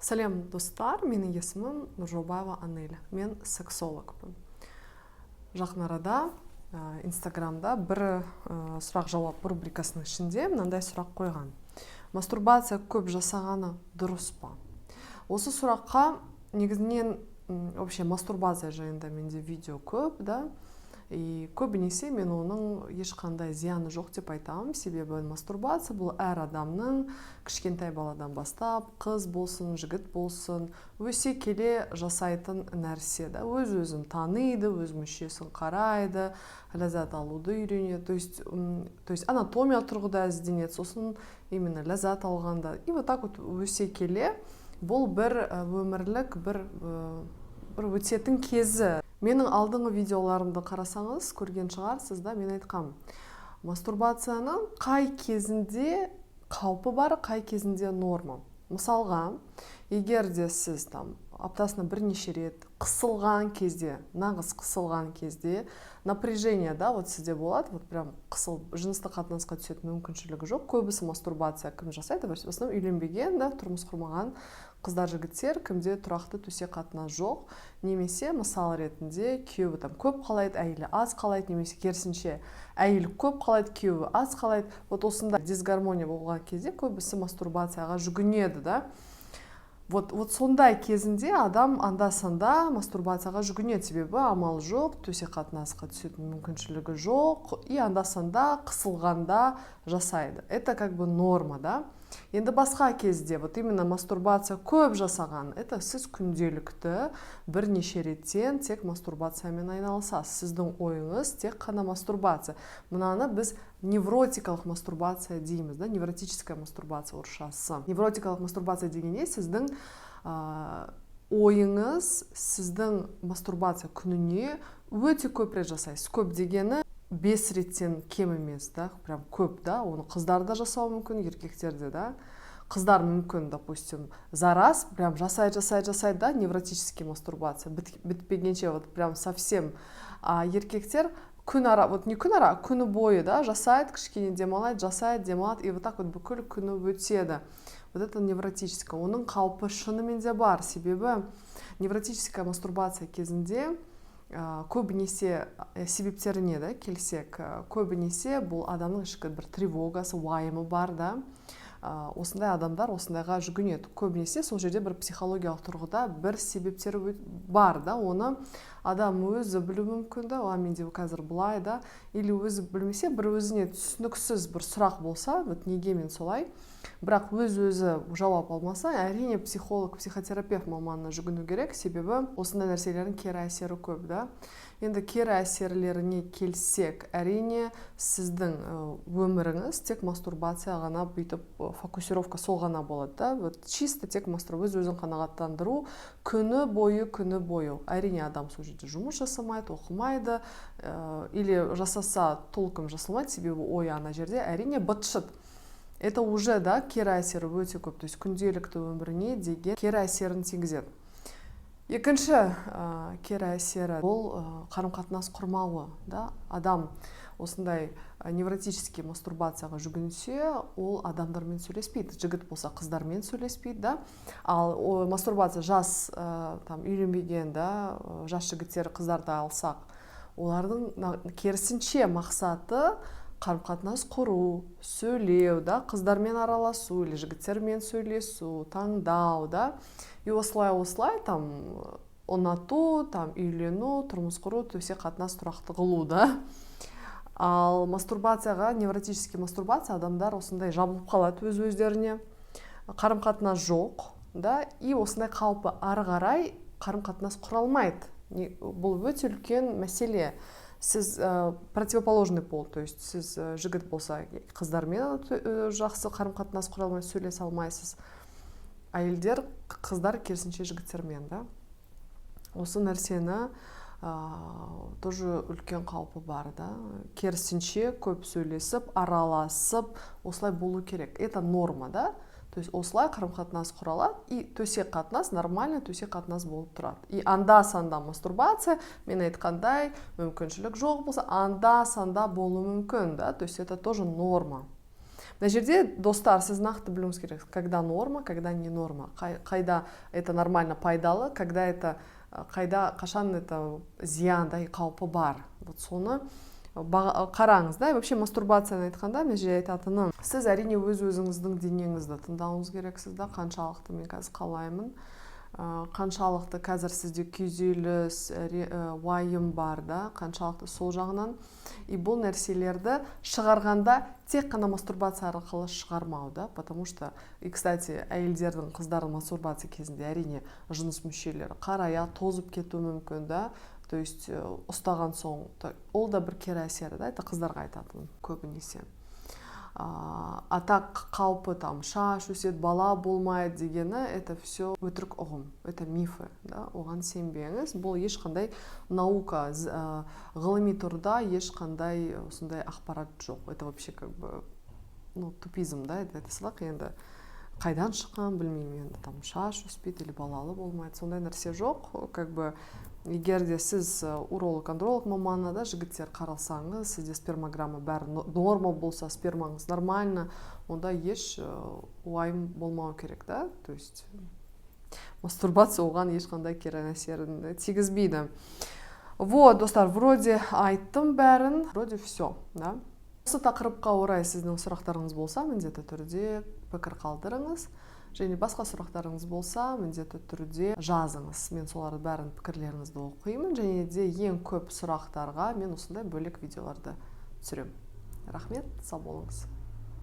Сәлем достар, менің есімім Нұржаубаева Анель. Мен сексологпын. Жақын арада Инстаграмда бір сұрақ-жауап рубрикасының ішінде мынандай сұрақ қойған. Мастурбация көп жасағаны дұрыс па? Осы сұраққа негізінен вообще мастурбация жайында менде видео көп, да? И көбінесе мен оның ешқандай зияны жоқ деп айтамын, себебі мастурбация бұл әр адамның кішкентай баладан бастап, қыз болсын, жігіт болсын, өсе келе жасайтын нәрсе, да? Өз-өзін таниды, өз мүшесін қарайды, ләззат алуды үйренеді, то есть анатомия тұрғыда ізденеді, сосын именно ләззат алғанда. И вот так вот өсе келе бұл бір өмірлік, бір өтетін кезі. Менің алдыңғы видеоларымды қарасаңыз, көрген шығарсыз, да, мен айтқам. Мастурбацияның қай кезінде қаупі бар, қай кезінде норма. Мысалға, егер де сіз аптасына бірнеше рет қысылған кезде, нағыз қысылған кезде, напряжение, да, вот сізде болады, вот прям жыныстық қатынасқа түсетін мүмкіншілігі жоқ. Көбісі мастурбация кім жасайды? В основном үйленбеген, да, тұрмыс құрмаған қыздар, жігіттер, кімде тұрақты төсек қатынас жоқ, немесе мысал ретінде күйеуі көп қалайды, әйелі аз қалайды, немесе керісінше әйелі көп қалайды, күйеуі аз қалайды. Вот осында дисгармония болған кезде көбісі мастурбацияға жүгінеді, да. Вот сондай кезінде адам анда-санда мастурбацияға жүгінеді, себебі амал жоқ, төсек қатынасқа түсетін мүмкіншілігі жоқ, и анда-санда қысылғанда жасайды. Это как бы норма, да. Енді басқа кезде, вот именно мастурбация көп жасаған, это сіз күнделікті бірнеше реттен тек мастурбациямен айналысасыз. Сіздің ойыңыз тек қана мастурбация. Мынаны біз невротикалық мастурбация дейміз, да, невротическая мастурбация орысшасы. Невротикалық мастурбация дегенде сіздің ойыңыз, сіздің мастурбация күніне өте көп рет жасайсыз. Көп дегені 5 реттен кем емес, да, прям көп, да, оны қыздар да жасауы мүмкін, еркектерде, да. Қыздар мүмкін, допустим, за раз прям жасайды, да, невротический мастурбация, бітпегенше, вот прям совсем. А еркектер күні бойы, да, жасайды, кішкене демалайды, жасайды, демалады, и вот так вот бүкіл күні өтеді. Вот это невротическая. Оның қаупі шынымен де бар, себебі невротическая мастурбация кезінде көбінесе себептеріне, да, келсек, көбінесе бұл адамның ішкі бір тревогасы, уайымы бар, да. Осындай адамдар осындайға жүгінеді. Көбінесе сол жерде бір психологиялық тұрғыда бір себептері бар, да. Оны адам өзі білу мүмкін, да, менде қазір былай, да, или өзі білмесе, бір өзіне түсініксіз бір сұрақ болса, вот неге мен солай, бірақ өзі жауап алмаса, әрине психолог, психотерапевт маманына жүгіну керек, себебі осындай нәрселердің кері әсері көп, да. Енді кері әсерлеріне келсек, әрине сіздің өміріңіз тек мастурбация ғана бүйтіп фокусировка сол ғана болады, да. Вот чисто тек өзін қанағаттандыру күні бойы. Әрине адам сол жерде жұмыс жасамайды, оқымайды, или жасаса толком жасалмайды, себебі ой ана жерде әрине бытшыт. Это уже, да, кері әсері өте көп, то есть күнделікті өміріне деген кері әсерін тигізеді. Екінші кері әсері ол қарым-қатынас құрмауы, да. Адам осындай невротический мастурбацияға жүгінсе, ол адамдармен сөйлеспейді. Жігіт болса қыздармен сөйлеспейді, да. Ал мастурбация жас үйленбеген, да, жас жігіттер, қыздарды алсақ, олардың керісінше мақсаты қарым-қатынас құру, сөйлеу, да, қыздармен араласу, или жігіттермен сөйлесу, таңдау, да. И осылай ұнату, үйлену, тұрмыс құру, төсек қатынас тұрақты қылу, да. Ал мастурбацияға, невротический мастурбация, адамдар осындай жабылып қалады өз-өздеріне, қарым-қатынас жоқ, да, и осындай қаупі ары қарай қарым-қатынас құралмайды. Бұл өте үлкен мәселе. Сіз противоположный пол, то есть сіз жігіт болса қыздармен жақсы қарым-қатынас құра алмай сөйлесе алмайсыз. Әйелдер, қыздар керісінше жігіттермен, да. Осы нәрсені тоже үлкен қаупі бар, да. Керісінше көп сөйлесіп, араласып, осылай болу керек. Это норма, да. То есть осылай қарым-қатынас құралады, и төсек қатынас, нормально төсек қатынас болып тұрады. И анда-санда мастурбация, мен айтқандай, мүмкіншілік жоқ болса, анда-санда болу мүмкін, да, то есть это тоже норма. мына жерде достар сіз нақты білуіңіз керек, когда норма, когда не норма, қайда это нормально пайдалы, когда это қашан это зиян да қаупі бар. Вот соны қараңыз да. Вообще мастурбацияны айтқанда мен жерде айтатыным, сіз әрине өз-өзіңіздің денеңізді тыңдауыңыз керексіз да, қаншалықты мен қазір қалаймын, қаншалықты қазір сізде күйзеліс, уайым бар да, қаншалықты сол жағынан. И бұл нәрселерді шығарғанда тек қана мастурбация арқылы шығармау да, потому что, и кстати, әйелдердің, қыздардың мастурбация кезінде әрине жыныс мүшелері қарая, тозып кетуі мүмкін да. То есть ұстаған соң ол да бір кері әсері да, это қыздарға айтатыным көбінесе. А так қаупы там шаш өседі, бала болмайды дегені, это все өтірік ұғым, это мифы да, оған сенбеңіз. Бұл ешқандай наука, ғылыми тұрда ешқандай осындай ақпарат жоқ. Это вообще как бы тупизм да, это сылақ енді қайдан шыққан білмеймін, енді там шаш өспейді или балалы болмайды, сондай нәрсе жоқ. Как бы егер де сіз уролог-андролог маманы да жігіттер қаралсаңыз, сізде спермограмма бәрі норма болса, спермаңыз нормально, онда еш уайым болмау керек да. То есть мастурбация оған ешқандай кері әсерін тигізбейді. Вот, достар, вроде айттым бәрін, вроде все, да. Осы тақырыпқа орай сіздің сұрақтарыңыз болса, міндетті түрде пікір қалдырыңыз. Және басқа сұрақтарыңыз болса, міндетті түрде жазыңыз. Мен соларды бәрін пікірлеріңізді оқимын. Және де ең көп сұрақтарға мен осындай бөлек видеоларды түсіремін. Рахмет, сау болыңыз.